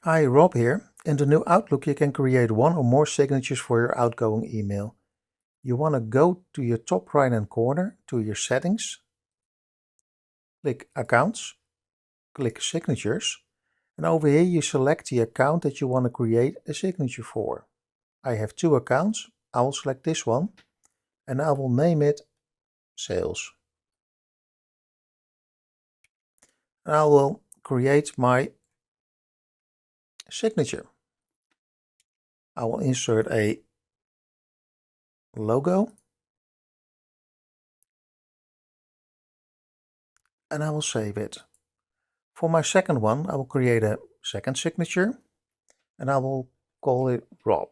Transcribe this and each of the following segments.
Hi, Rob here. In the new Outlook, you can create one or more signatures for your outgoing email. You want to go to your top right-hand corner to your settings, click Accounts, click Signatures, and over here you select the account that you want to create a signature for. I have two accounts. I will select this one and I will name it Sales. And I will create my signature. I will insert a logo and I will save it. For my second one, I will create a second signature and I will call it Rob.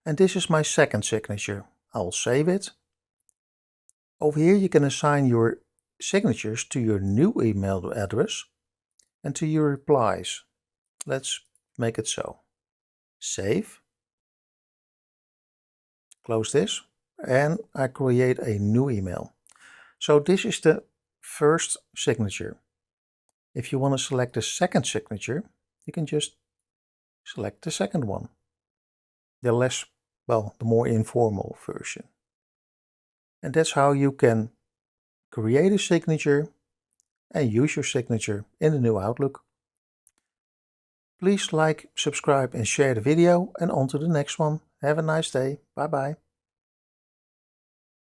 And this is my second signature. I will save it. Over here you can assign your signatures to your new email address and to your replies. Let's make it so. Save. Close this and I create a new email. So this is the first signature. If you want to select the second signature, you can just select the second one. The more informal version. And that's how you can create a signature and use your signature in the new Outlook. Please like, subscribe and share the video, and on to the next one. Have a nice day. Bye bye.